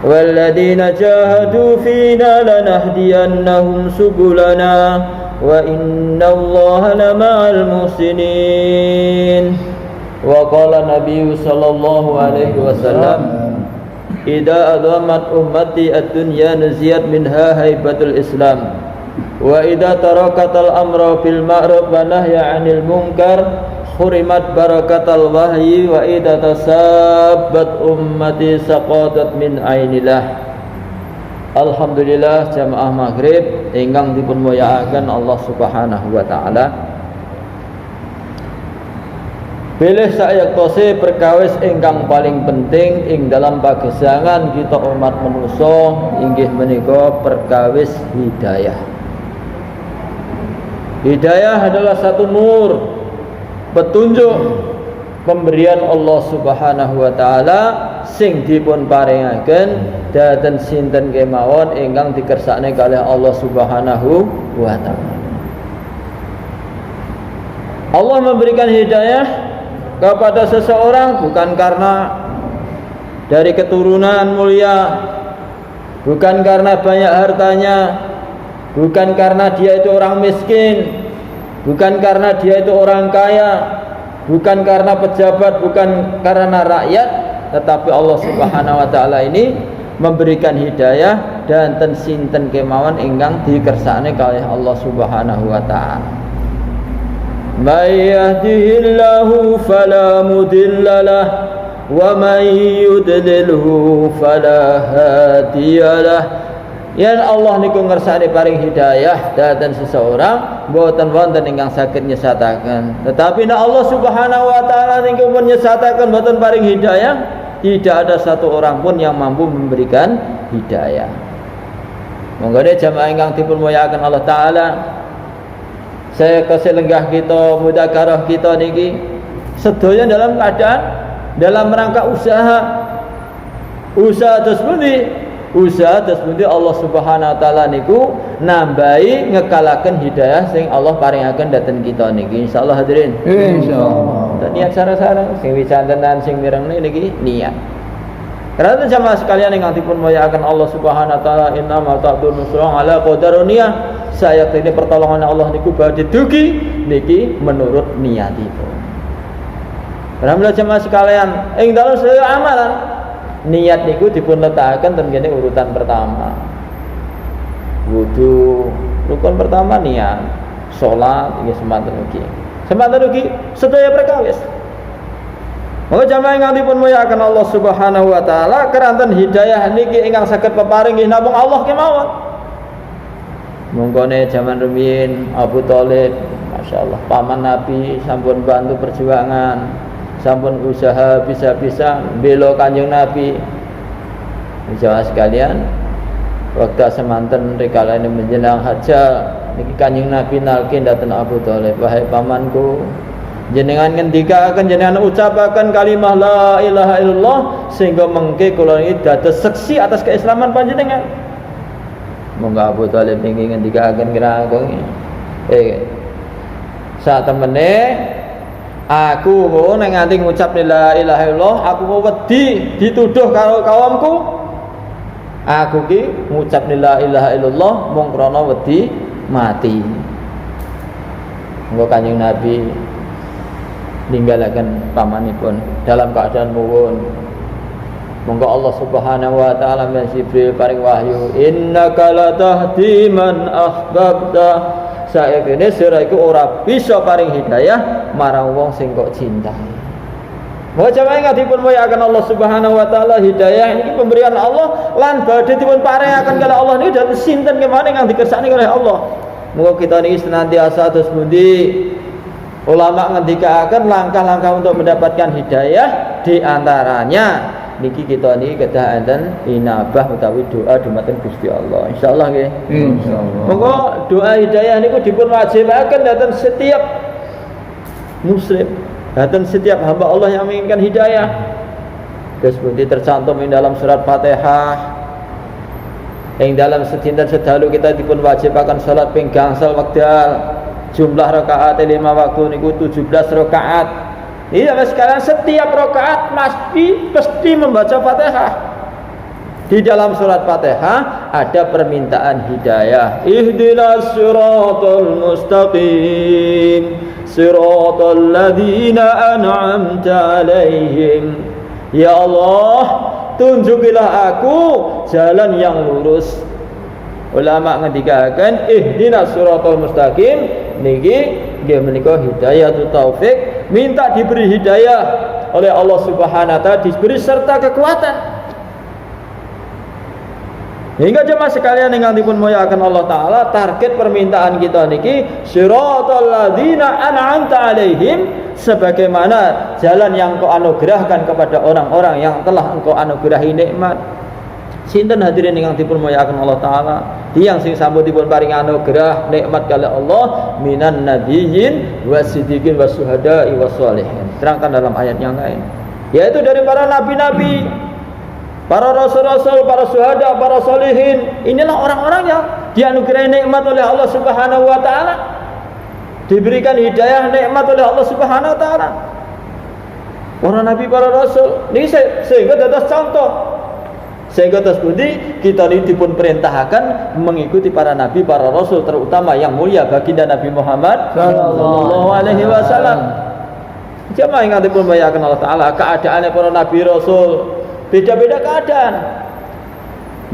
walladzina jahadu fina lanahdiyannahum subulana wa innallaha lama'al muhsinin. Wa qala Nabi sallallahu alaihi wasallam, idza adamat ummati ad-dunya nuziyat minha haibatul Islam wa idza tarakatal amra bil ma'ruf wa nahya 'anil munkar khurimat barakatal wahyi wa idza tasabbat ummati saqatat min ainillah. Alhamdulillah jamaah maghrib ingkang dipun mulyakaken Allah Subhanahu wa taala. Bilih sayektose perkawis ingkang paling penting ing dalam pagesangan kita umat manusa inggih menika perkawis hidayah. Hidayah adalah satu nur, petunjuk pemberian Allah Subhanahu wa taala sing dipun paringaken dhateng sinten kemawon ingkang dikersakne kalih Allah Subhanahu wa taala. Allah memberikan hidayah kepada seseorang bukan karena dari keturunan mulia, bukan karena banyak hartanya, bukan karena dia itu orang miskin, bukan karena dia itu orang kaya, bukan karena pejabat, bukan karena rakyat, tetapi Allah Subhanahu wa taala ini memberikan hidayah dan sinten kemawon ingkang dikersakne kalih Allah Subhanahu wa taala. May yahdihillahu fala mudhillalah wa may yudlilhu fala hadiyalah. Yen Allah niku ngersani paring hidayah dhateng seseorang mboten wonten ingkang saged nyesataken. Tetapi nek Allah Subhanahu wa taala niku pun nyesataken mboten paring hidayah, tidak ada satu orang pun yang mampu memberikan hidayah. Monggo jamaah ingkang dipun mulyakaken Allah taala, saya kasih lenggah kita, mudzakarah kita niki sedaya dalam keadaan dalam rangka usaha terus pundi Allah Subhanahu wa taala niku nambahi ngekalaken hidayah sing Allah paringaken dhateng kita niki insyaallah hadirin. Insyaallah. Dan niat sareng-sareng sing wicantenan sing mirengne niki niat. Karena jamaah sekalian ingkang dipun mulyakaken Allah Subhanahu wa taala, inna ma ta'dun nusra ala qadaruniyah. Saya ini pertolongan Allah niku badhe dugi niki menurut niatipun. Alhamdulillah jemaah sekalian, ing dalam sedaya amalan niat niku dipun letakaken ten kene urutan pertama. Wudu, rukun pertama niat, salat iki semanten ugi. Semanten ugi sedaya perkawis. Monggo jamaah ingkang dipun mulyakaken Allah Subhanahu wa taala, keranten hidayah niki ingkang saged peparing nggih namung Allah kemawon. Mongkone zaman rumiyin Abu Thalib, masyaallah paman Nabi sampun bantu perjuangan, sampun usaha bisa-bisa bela Kanjeng Nabi. Jamaah sekalian, waktu semanten rikalane menjelang hajal niki Kanjeng Nabi nalkin dhateng Abu Thalib, wahai pamanku, jenengan ngendikaken, jenengan ucapaken kalimah la ilaha illallah sehingga mengke kula niki dados seksi atas keislaman panjenengan. Monggo Abu Thalib niki ngendikaken kirang sak temene aku nek nganti ngucap la ilaha illallah aku wedi dituduh karo kaumku. Aku ki ngucap la ilaha illallah mung krana wedi mati. Monggo Kanjeng Nabi ninggalaken pamanipun dalam keadaan muwun. Monggo Allah Subhanahu wa taala men Jibril paring wahyu, innaka latahdi man ahbabta. Saekene sira iku ora bisa paring hidayah marang wong sing kok cintai. Monggo jamaah ingkang dipun mulyakaken Allah Subhanahu wa taala, hidayah ini pemberian Allah lan badhe dipun paringaken kalih Allah niki dhateng sinten kemawon ingkang dikersakne kalih Allah. Monggo kita niki senantiasa terus pundi ulama ngendikaken langkah-langkah untuk mendapatkan hidayah, di antaranya niki kita niki kedah enten inabah utawi doa dumateng Gusti Allah. Insyaallah nggih. Insyaallah. Monggo doa hidayah niku dipun wajibaken dhateng setiap muslim, dhateng setiap hamba Allah yang menginginkan hidayah. Seperti tercantum di dalam surat Fatihah. Ing dalam sedinten sedalu kita dipun wajibaken salat ping gangsal wekdal. Jumlah rakaat 5 waktu niku 17 rakaat. Iya, sekarang setiap rakaat mesti membaca Fatihah. Di dalam surat Fatihah ada permintaan hidayah. Ihdinas siratal mustaqim, siratal ladzina an'amta 'alaihim. Ya Allah, tunjukilah aku jalan yang lurus. Ulama ngendikaken ihdinas siratal mustaqim niki nggih menika hidayah taufik, minta diberi hidayah oleh Allah Subhanahu wa taala, diberi serta kekuatan. Hingga jemaah sekalian ingkang dipun mulyakaken Allah taala, target permintaan kita niki siratal ladzina an'amta 'alaihim, sebagaimana jalan yang Engkau anugerahkan kepada orang-orang yang telah Engkau anugerahi nikmat. Sinten hadirin ingkang dipun mulyakaken Allah taala, tiyang sing sampun dipun paring anugerah nikmat kali Allah minan nabiyyin wasiddiqin wasuhada'i wassalihin. Terangkan dalam ayat yang lain, yaitu dari para nabi-nabi, para rasul-rasul, para syuhada, para solihin. Inilah orang-orang yang dianugerahi nikmat oleh Allah Subhanahu wa taala, diberikan hidayah nikmat oleh Allah Subhanahu wa taala. Para nabi, para rasul ini sehingga dados contoh. Sehingga tersebut kita ini dipun perintahkan mengikuti para nabi, para rasul, terutama yang mulia baginda Nabi Muhammad sallallahu alaihi wasallam. Jamaah yang dipun muliakan Allah taala, keadaannya para nabi rasul beda-beda keadaan.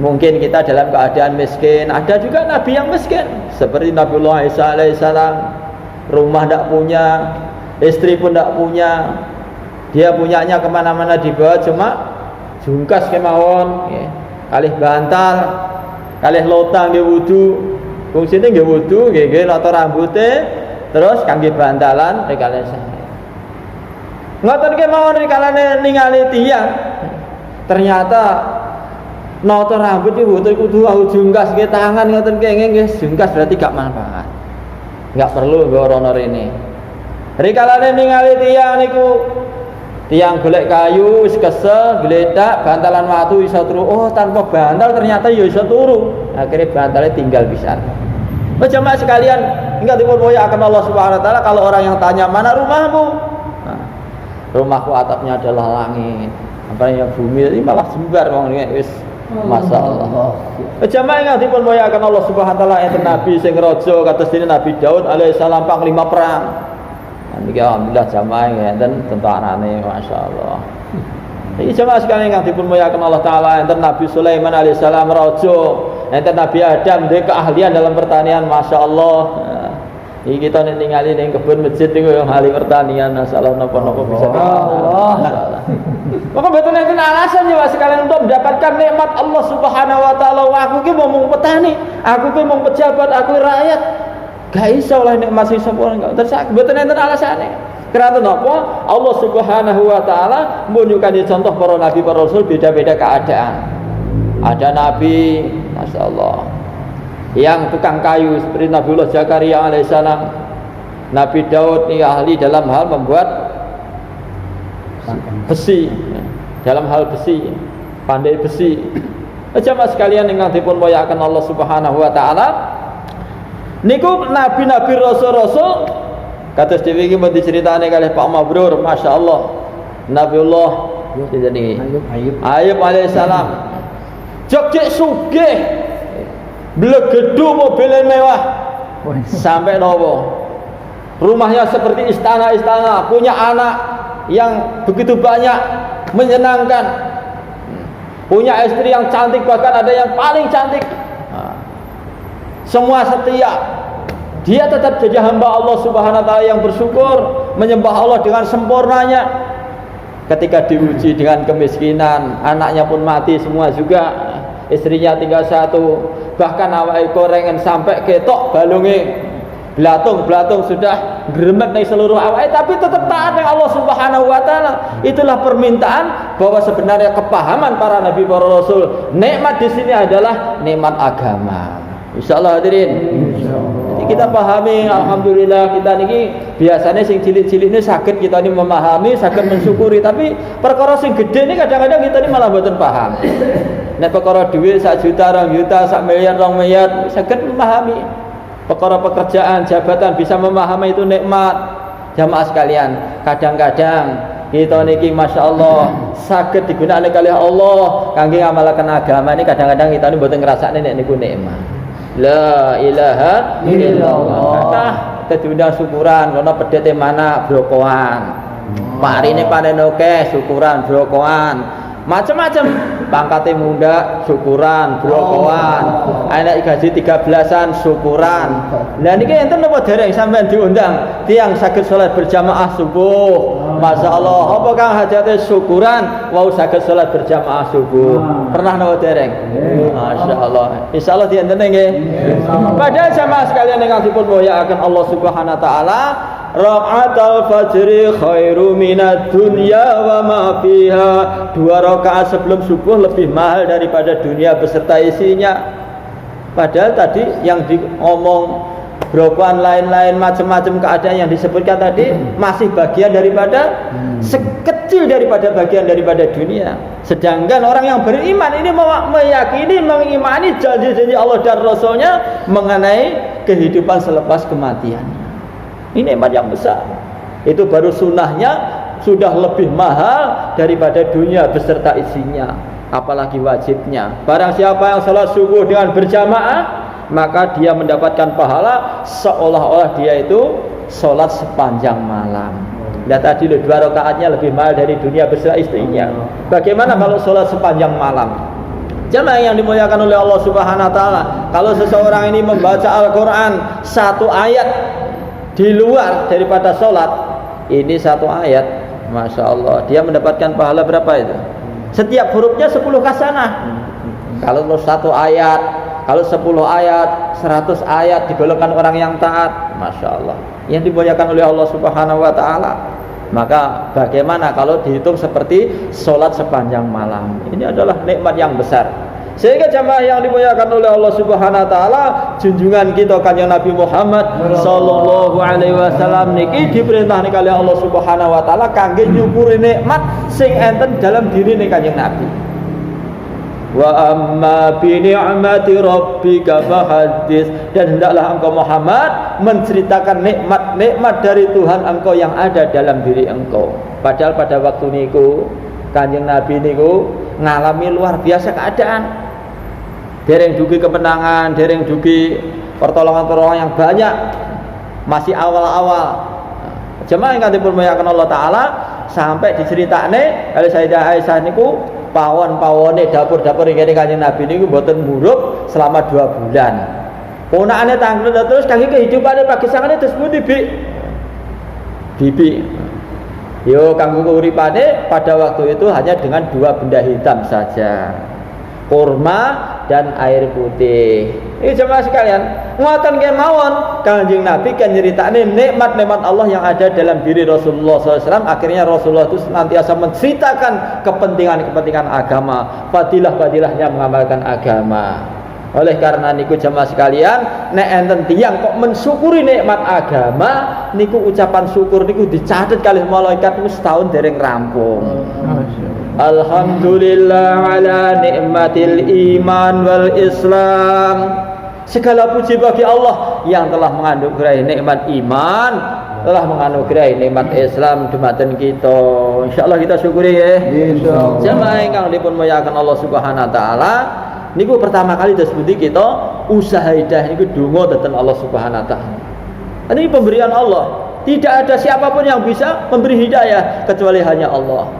Mungkin kita dalam keadaan miskin, ada juga nabi yang miskin, seperti Nabiullah Isa alaihissalam, rumah tidak punya, istri pun tidak punya, dia punyanya kemana-mana dibawa cuma jungkas kemawon, kalih bantal, kalih lotang nggih wudu, fungsine nggih wudu, nggih nata rambute, terus kangge bantalan rikale saya. Ngoten kemawon rikalane ningali tiyang, ternyata nata rambut iki mboten kudu jungkas nggih tangan ngoten nggih jungkas berarti gak manfaat. Enggak perlu nggo rono rene. Rikalane ningali tiyang niku, tiyang golek kayu wis kesel, gledak bantalan watu iso turu. Oh, tanpa bantal ternyata ya iso turu. Akhirnya bantalnya tinggal pisan. Jemaah sekalian, enggak dimuliakan Allah Subhanahu wa taala, kalau orang yang tanya, "Mana rumahmu?" Nah, rumahku atapnya adalah langit. Apa yang bumi ini malah jembar wong wis masalah. Jemaah yang dimuliakan Allah Subhanahu wa taala, enten nabi sing raja kados dene Nabi Daud alaihissalam panglima perang. Niki alhamdulillah jamaah enten tentarane masyaallah. Iki jamaah sekalian yang dipun muliakan Allah taala, enten Nabi Sulaiman alaihissalam raja, enten Nabi Adam duwe keahlian dalam pertanian masyaallah. Iki kita ningali ning kebun masjid niku yang ahli pertanian masyaallah napa-napa bisa. Allah. Maka betul enten alasan ya sekalian untuk mendapatkan nikmat Allah Subhanahu wa taala. Aku ki mau petani, aku ki mau pejabat, aku rakyat. Gak iso lah nikmat sing sempurna enggak. Terus mboten enten alasane. Karena napa? Allah Subhanahu wa taala menunjukkan contoh para nabi, para rasul beda-beda keadaan. Ada nabi, masyaallah, yang tukang kayu seperti Nabiullah Zakaria alaihissalam. Nabi Daud ini ahli dalam hal membuat besi, dalam hal besi, pandai besi. Jemaah sekalian yang dipun muliakan Allah Subhanahu wa taala, niku nabi-nabi rasul-rasul kados dhewe iki mun diceritane kalih Pak Mabrur, masyaallah. Nabiullah Ayub alaihissalam jek sugih, blegedu mobil mewah sampai nopo, rumahnya seperti istana-istana, punya anak yang begitu banyak, menyenangkan, punya istri yang cantik, bahkan ada yang paling cantik. Semua setia. Dia tetap jadi hamba Allah Subhanahu wa taala yang bersyukur, menyembah Allah dengan sempurnanya. Ketika diuji dengan kemiskinan, anaknya pun mati semua juga, istrinya tinggal satu, bahkan awake korengan sampai ketok balunge, belatung sudah gremet ning seluruh awake, tapi tetap taat dengan Allah Subhanahu wa taala. Itulah permintaan bahwa sebenarnya kepahaman para nabi, para rasul, nikmat di sini adalah nikmat agama. Insyaallah hadirin. Jadi kita pahami, alhamdulillah kita niki biasanya sing cilik-cilik ini sakit kita ini memahami, sakit mensyukuri, tapi perkara sing gede ini kadang-kadang kita ini malah mboten paham. Nek perkara duit 1 juta, 2 juta, 1 miliar, 2 miliar sakit memahami. Perkara pekerjaan, jabatan bisa memahami itu nikmat. Jamaah sekalian, kadang-kadang kita niki masyaallah saged digunakake kalih Allah kangge ngamalaken agama ini kadang-kadang kita mboten ngrasakne nek niku nikmat. La ilaha illallah. Kita diundang syukuran kono pedhete mana brokoan. Parine panen akeh syukuran brokoan. Macam-macam pangkate munda syukuran brokoan. Anak gaji 13-an syukuran. Lah niki enten napa dereng sampean diundang tiyang saged salat berjamaah subuh. Masyaallah, apa kang hajate syukuran wau saged salat berjamaah subuh. Pernah napa dereng? Masyaallah. Insyaallah dienten nggih. Padahal jamaah sekalian ingkang dipun mulyakaken Allah Subhanahu wa taala, rakaatul fajri khairu minad dunya wa ma fiha. 2 rakaat sebelum subuh lebih mahal daripada dunia beserta isinya. Padahal tadi yang diomong brokoan lain-lain macam-macam keadaan yang disebutkan tadi masih bagian daripada sekecil daripada bagian daripada dunia. Sedangkan orang yang beriman ini meyakini, mengimani janji-janji Allah dan Rasulnya mengenai kehidupan selepas kematian. Ini nikmat yang besar. Itu baru sunnahnya sudah lebih mahal daripada dunia beserta isinya, apalagi wajibnya. Barang siapa yang salat subuh dengan berjamaah, maka dia mendapatkan pahala seolah-olah dia itu salat sepanjang malam. Lihat tadi 2 rakaatnya lebih mahal dari dunia beserta istrinya. Bagaimana kalau salat sepanjang malam? Jamaah yang dimuliakan oleh Allah Subhanahu wa taala, kalau seseorang ini membaca Al-Qur'an 1 ayat di luar daripada salat, ini 1 ayat, Masya Allah, dia mendapatkan pahala berapa itu? Setiap hurufnya 10 hasanah. Kalau 1 ayat, kalau 10 ayat, 100 ayat digolongkan orang yang taat, Masya Allah, yang dimuliakan oleh Allah Subhanahu wa ta'ala. Maka bagaimana kalau dihitung seperti sholat sepanjang malam? Ini adalah nikmat yang besar. Sehingga jamaah yang dimuliakan oleh Allah Subhanahu wa taala, junjungan kita Kanjeng Nabi Muhammad sallallahu alaihi wasallam niki diperintahne kali Allah Subhanahu wa taala kangge nyukuri nikmat sing enten dalam dirine Kanjeng Nabi. Wa amma bi ni'mati rabbika fahaddits, dan hendaklah engkau Muhammad menceritakan nikmat-nikmat dari Tuhan engkau yang ada dalam diri engkau. Padahal pada waktu niku Kanjeng Nabi niku ngalami luar biasa keadaan. Dereng dugi kemenangan, dereng dugi pertolongan-pertolongan yang banyak, masih awal-awal. Jemaah yang dimuliakan Allah Ta'ala, sampai diceritakne kalau Sayyidah Aisyah niku pawon-pawone dapur-dapur ingkang Kanjeng Nabi niku mboten murup selama 2 bulan. Ponakane tanglet terus kangge kehidupane pagi sangane terus pundi, Bibi. Yo kanggo uripane pada waktu itu hanya dengan 2 benda hitam saja. Kurma dan air putih. Ini jemaah sekalian, ngoten kemawon Kanjeng Nabi kan nyeritane nikmat-nikmat Allah yang ada dalam diri Rasulullah SAW. Akhirnya Rasulullah itu senantiasa menceritakan kepentingan-kepentingan agama, fadilah-fadilahnya mengamalkan agama. Oleh karena niku jemaah sekalian, nek enten tiyang kok mensyukuri nikmat agama, niku ucapan syukur niku dicatet kalih malaikat niku setahun dereng rampung. Alhamdulillah ala nikmatil iman wal Islam. Segala puji bagi Allah yang telah menganugerahi nikmat iman, telah menganugerahi nikmat Islam dumateng kita. Insyaallah kita syukuri ya. Insyaallah. Jamaah ingkang dipun mulyakaken Allah Subhanahu wa taala, niku pertama kali disebut kita usaha hidayah niku donga dhateng Allah Subhanahu wa taala. Ini pemberian Allah. Tidak ada siapapun yang bisa memberi hidayah kecuali hanya Allah.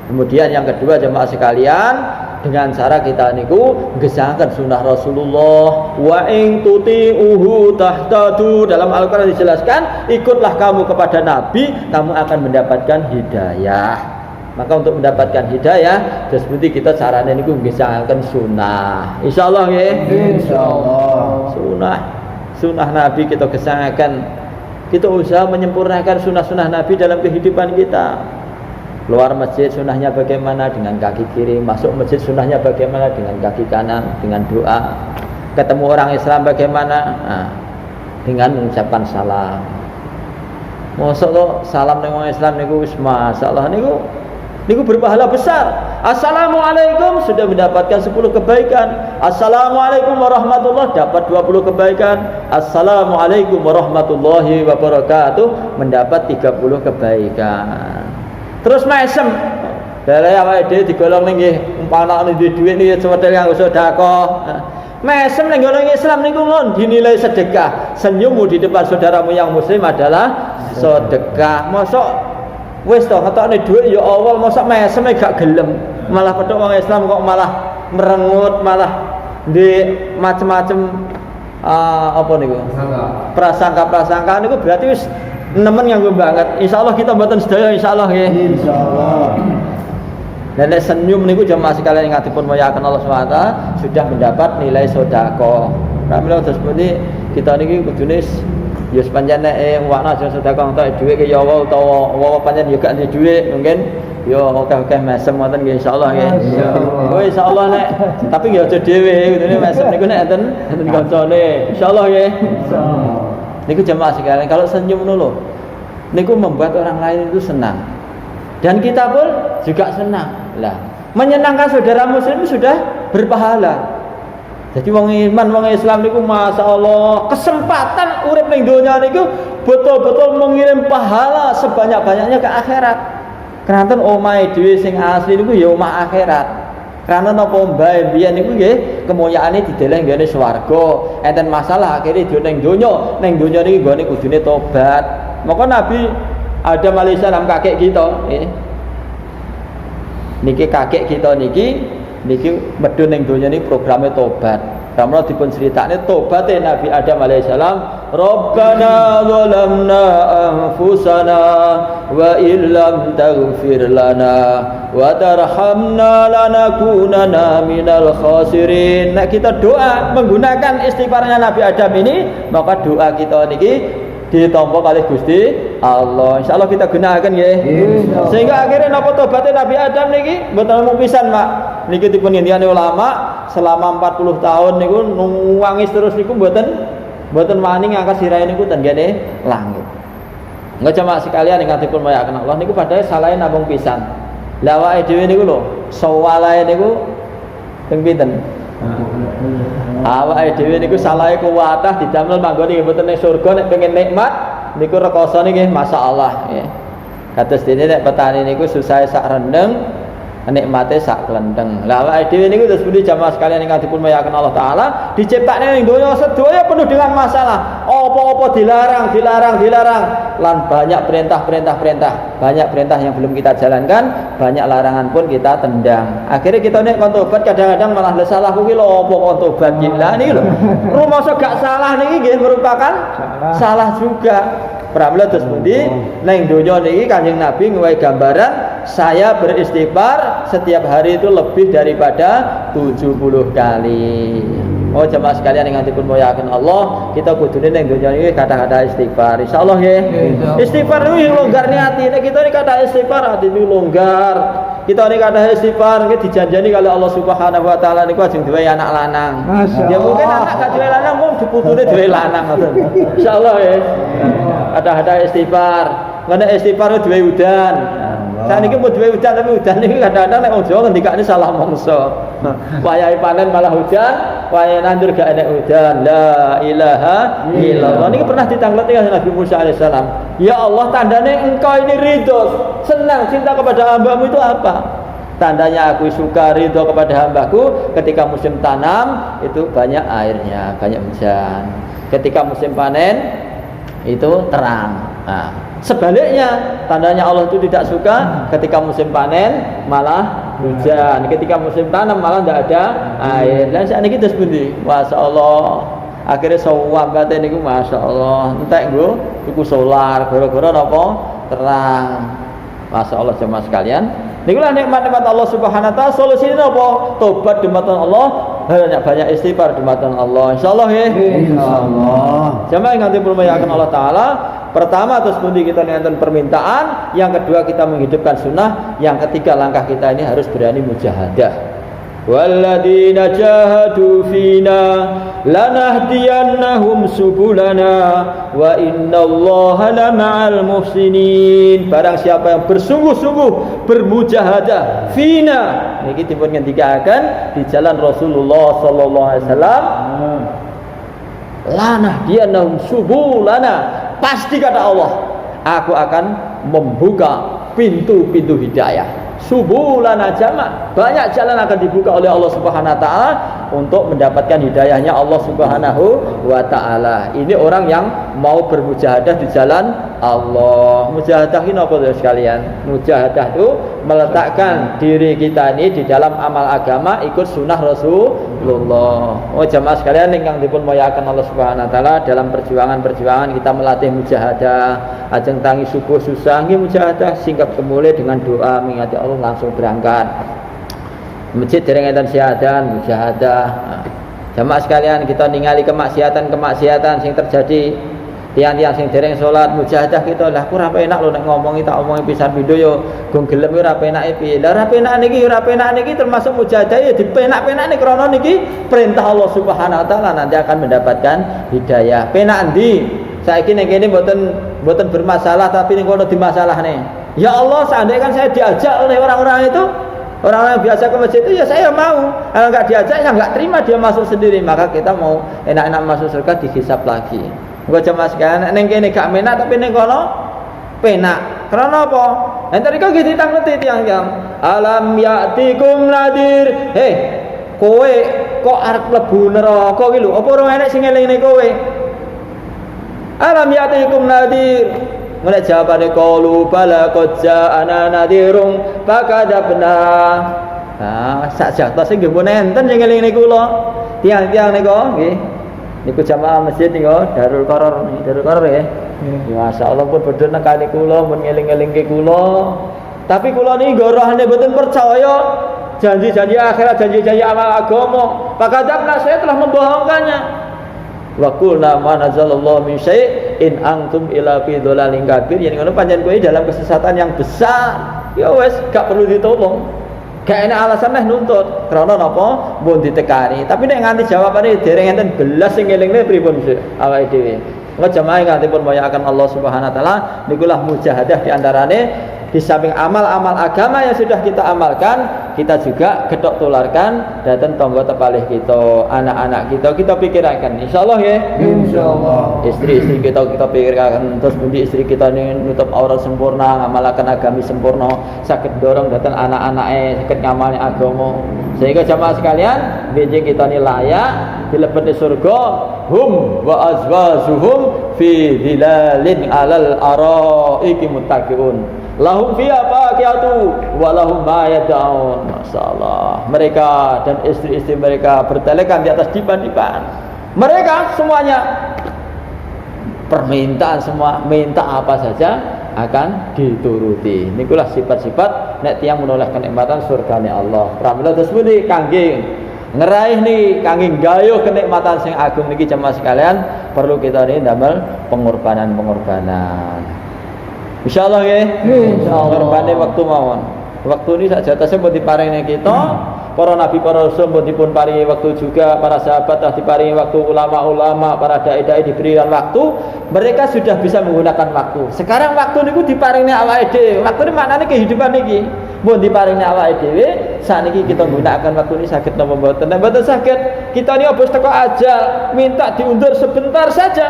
Kemudian yang kedua jemaah sekalian, dengan cara kita niku gesangkan sunnah Rasulullah, wa in tuti'uhu tahtadu. Dalam Al-Qur'an dijelaskan, ikutlah kamu kepada Nabi, kamu akan mendapatkan hidayah. Maka untuk mendapatkan hidayah, terus berarti kita caranya niku gesangkan sunnah. Insyaallah nggih. Insyaallah. Sunnah Nabi kita gesangkan. Kita usaha menyempurnakan sunnah-sunnah Nabi dalam kehidupan kita. Keluar masjid sunnahnya bagaimana, dengan kaki kiri. Masuk masjid sunnahnya bagaimana, dengan kaki kanan, dengan doa. Ketemu orang Islam bagaimana, dengan mengucapkan salam. Mosok to salam ning wong Islam niku wis masalah niku berpahala besar. Assalamualaikum sudah mendapatkan 10 kebaikan. Assalamualaikum warahmatullahi dapat 20 kebaikan. Assalamualaikum warahmatullahi wabarakatuh mendapat 30 kebaikan. Terus mesem. Dari awake dhewe digolong ning nggih umpama nek duwe dhuwit niki cewek kanggo sedekah. Mesem ning golongan Islam niku ngon dinilai sedekah. Senyummu di depan saudaramu yang muslim adalah sedekah. Mosok wis to ketokne dhuwit ya Allah, mosok mesem gak gelem. Malah pedhok wong Islam kok malah merengut, malah di macem-macem apa niku? Prasangka niku berarti wis nemen nganggo banget. Insyaallah kita mboten sedaya insyaallah nggih. Insyaallah. Dan senyum niku jamaah sekalian ingatipun muliakan Allah SWT sudah mendapat nilai sedekah. Pramila terus seperti kita niki kudune ya sepanjang wakna aja sedekah entuk dhuwit ya Allah utawa wawa pancen ya gak ndek dhuwit mungkin ya akeh-akeh mesem wonten nggih insyaallah nggih. Oh insyaallah nek tapi ya aja dhewe kudune mesem niku nek enten kancane insyaallah nggih. Insyaallah. Niku jamaah sekalian kalau senyum ngono niku membuat orang lain itu senang. Dan kita pun juga senang. Lah, menyenangkan saudara muslim sudah berpahala. Jadi wong iman, wong Islam niku masyaallah kesempatan urip ning donya niku betul-betul mengirim pahala sebanyak-banyaknya ke akhirat. Kranten omahe dhewe sing asli niku ya omah akhirat. Karena napa mbae biyen niku nggih kemuliaane dideleh nggone swarga. Enten masalah akhire dhewe ning donya niki nggone kudune tobat. Maka Nabi Adam alaihissalam kakek kita niki kakek kita niki medun ning donya niki programe tobat. Kamula dipun critakne tobaté Nabi Adam alaihissalam, Rabbana zalamna anfusana wa illam taghfir lana wa tarhamna lanakunanna minal khasirin. Nah, kita doa menggunakan istighfarnya Nabi Adam ini, maka doa kita niki ditampa kalih Gusti Allah. Insyaallah kita gunakan nggih. Sehingga akhirnya napa tobaté Nabi Adam niki mboten mung pisan, Mak. Niki dipun ngendikane ulama selama 40 tahun niku nuwangis terus niku mboten wani ngangkat sirahe niku ten ngene langit. Enggak jamaah sekalian ingatipun muliaken Allah niku padahal salahe namung pisan. Lah awake dhewe niku lho sawalahe niku ping pinten? Awake dhewe niku salahe kuwatah didamel manggone nggih mboten ning surga nek pengen nikmat niku rekosane nggih masyaallah nggih. Kados dene nek petani niku susahe sak rendeng nikmate sak klenteng. Lah awake dhewe niku terus pundi jamaah sekalian ingkang dipun muliaken Allah taala diciptakne ning donya sedaya penuh dengan masalah. Apa-apa dilarang lan banyak perintah, banyak perintah yang belum kita jalankan, banyak larangan pun kita tendang. Akhirnya kita nek kon tobat kadang-kadang malah salah kuwi lho apa kon tobat gila niki lho. Rumoso gak salah niki nggih merupakan salah juga. Pramila terus pundi ning donya niki Kanjeng Nabi ngwehi gambaran saya beristighfar setiap hari itu lebih daripada 70 kali. Oh jemaah sekalian yang dipun muliaken Allah, kita kudune ning donya iki kata-kata istighfar. Insyaallah nggih. Istighfar niku longgar ati. Nek kita iki kata istighfar ati niku longgar. Kita ini kata istighfar nggih dijanjani kalau Allah Subhanahu wa taala niku ajeng duwe anak lanang. Ya mungkin anak gak duwe lanang mung diputune duwe lanang ngoten. Insyaallah ya. Kata-kata istighfar. Ngene istighfar duwe udan. Saniki mau duwe udan tapi udan niki kadang-kadang nek wong Jawa ngendikane salah mangsa. Wayahe panen malah hujan, wayahe nandur gak enek udan. La ilaha illallah. Niki pernah ditangleti Nabi Musa alaihissalam. Ya Allah, tandanya engkau ini ridho, senang, cinta kepada hambamu itu apa? Tandanya aku suka ridho kepada hambaku ketika musim tanam itu banyak airnya, banyak hujan. Ketika musim panen itu terang. Nah, sebaliknya tandanya Allah itu tidak suka ketika musim panen malah hujan, ketika musim tanam malah tidak ada air. Dan saat ini kita sebuti, masya Allah, akhirnya sawabate niku masya Allah, entek nggo tuku solar, gara-gara napa terang. Masya Allah jemaah sekalian. Nikulah nikmat-nikmat Allah Subhanahu wa taala. Solusine apa? Tobat dumateng Allah, banyak istighfar dumateng Allah. Insyaallah ya. Insyaallah. Jemaah ingkang dipun muliaken Allah taala, pertama terus pundi kita niatan permintaan, yang kedua kita menghidupkan sunnah, yang ketiga langkah kita ini harus berani mujahadah. Walladzina jahadu fina lanahdiyannahum subulana wa innallaha lama'al muhsinin. Barang siapa yang bersungguh-sungguh bermujahadah fina niki dipun ngendikaken di jalan Rasulullah sallallahu alaihi wasallam, lanahdiyannahum subulana, pasti kata Allah aku akan membuka pintu-pintu hidayah. Subulana jama, banyak jalan akan dibuka oleh Allah Subhanahu wa taala untuk mendapatkan hidayahnya Allah Subhanahu wa taala. Ini orang yang mau bermujahadah di jalan Allah. Mujahadah ini apa sekalian? Mujahadah itu meletakkan diri kita ini di dalam amal agama, ikut sunnah Rasulullah. Oh jamaah sekalian ingkang dipun mulyakaken Allah Subhanahu wa taala, dalam perjuangan-perjuangan kita melatih mujahadah. Ajeng tangi subuh susah nggih mujahadah, singkap kemulai dengan doa mengingati Allah langsung berangkat. Masjid dereng enten syahadan mujahadah. Jamaah sekalian kita ningali kemaksiatan sing terjadi. Tiang-tiang sing dereng salat mujahadah kita lah ora penak lho nek ngomongi tak omongi pisan pindho yo gong gelem ora penake piye. Lah ora penak niki termasuk mujahadah ya dipenak-penakne krana niki perintah Allah Subhanahu wa taala nanti akan mendapatkan hidayah. Penak endi? Saiki nek kene mboten bermasalah tapi ning kono dimasalahne. Ya Allah, seandainya kan saya diajak oleh orang-orang itu, orang-orang yang biasa ke masjid itu ya saya mau. Kalau enggak diajak ya enggak terima, dia masuk sendiri, maka kita mau enak-enak masuk surga dihisab lagi. Gua jemaah sekalian, ning kene gak menak tapi ning kono penak. Karena apa? Enten iki gitu ditangeti tiyang-tiyang. Alam ya'tikum nadir. Hei, kowe kok arep mlebu neraka iki lho, apa ora enek sing elingne kowe? Alam ya'tikum nadir. Mulai jawabane qalu bala qad ja'ana nadirun fakadzabna. Nah, sak jatah sing nggih pun enten sing elingne kula. Tiang-tiang niku nggih. Niku jamaah masjid niku Darul Qarar ya. Ya masyaallah pun bodho nekani kula, mun ngeling-elingke kula. Tapi kula niki gorohane mboten percaya janji-janji akhirat, janji-janji amal agama. Fakadzabna, saya telah membohongkannya. Wa qulna ma nazalallahu min syai'in antum ila fi dhalalin kabir. Yen ngono pancen kowe dalam kesesatan yang besar. Ya wis gak perlu ditolong. Gak enak alasan meh nuntut. Krana napa? Mbon ditekani. Tapi nek nganti jawabane dereng enten belas sing elingne pripun awake dhewe. Mengko jamaah ingkang dipun mulyakaken Allah Subhanahu wa taala, nikulah mujahadah di antarane di samping amal-amal agama yang sudah kita amalkan, kita juga gedok tularkan datang tonggo tepalih kita, anak-anak kita pikirkan, insyaallah ya. Insyaallah. Istri-istri kita pikirkan, terus pundi istri kita ini nutup aurat sempurna, ngamalaken agami sempurna, sakit dorong datang anak-anake sakit ngamalin agama. Sehingga jamaah sekalian, benjing kita ini layak dilebeti surga, hum wa azwajuhum fi dhilalin alal araiki muttaqiun. Lahum fiha faqiyatu wa lahum ma yad'un. Masyaallah. Mereka dan istri-istri mereka bertelekan di atas dipan-dipan. Mereka semuanya permintaan semua, minta apa saja akan dituruti. Nikulah sifat-sifat nek tiyang menoleh kenikmatan surgane Allah. Pramila tersebut kangge ngeraih nih kangge gayuh kenikmatan sing agung niki jemaah sekalian, perlu kita ini damel pengorbanan. Insyaallah ya. Insyaallah. Korbane waktu mawon. Waktu ini sak jatase mbok diparingi kita, para nabi para rasul mbok dipun paringi waktu juga, para sahabat telah diparingi waktu, ulama-ulama, para dai-dai diberikan waktu, mereka sudah bisa menggunakan waktu. Sekarang waktu niku diparingi awake dhewe. Waktu ini maknane kehidupan niki. Mbok diparingi awake dhewe, saniki kita gunakan waktu ini saged napa mboten? Nek mboten saged, kita ini obos teko ajal, minta diundur sebentar saja.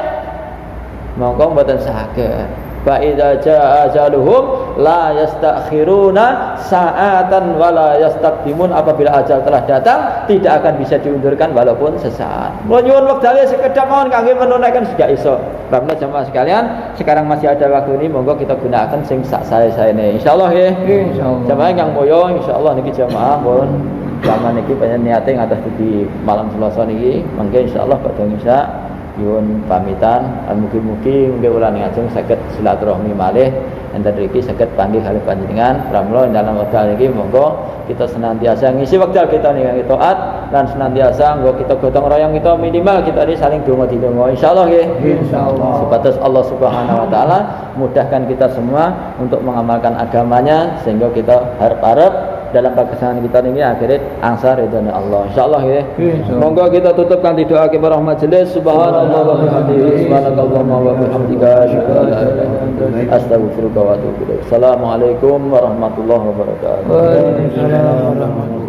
Monggo mboten saged. Fa idza jaa ajaluhum la yastakhiruna sa'atan wa la yastaqdimun. Apabila ajal telah datang tidak akan bisa diundurkan walaupun sesaat. Mun nyuwun wektale sekedap mawon kangge menunaikan sejak iso. Bapak jamaah sekalian, sekarang masih ada waktu ini, monggo kita gunakan sing sak sae-saene insyaallah nggih. Insyaallah. Jamaah ingkang mulya insyaallah niki jamaah pun zaman niki panjenengan niate ngatos di malam Selasa niki, mangke insyaallah badhe isya nyuwun pamitan, mugi-mugi nggih ulah ngajeng saged silaturahmi malih enten mriki saged panggih kalih panjenengan pramila dalam wekdal iki monggo kita senantiasa ngisi wekdal kita ning taat lan senantiasa nggo kita gotong royong kita minimal kita ini saling donga-donga insyaallah nggih. Insyaallah. Sebatas Allah Subhanahu wa taala mudahkan kita semua untuk mengamalkan agamanya sehingga kita harap-harap dalam pelaksanaan kita ini akhirnya angsa ridhonya Allah insyaallah ya. Monggo kita tutup kanthi doa kepada majelis. Subhanallah wa bihamdihi subhanakallahumma wa bihamdika asyhadu an la ilaha illa anta astaghfiruka wa atubu ilaik. Assalamualaikum warahmatullahi wabarakatuh. Waalaikumsalam.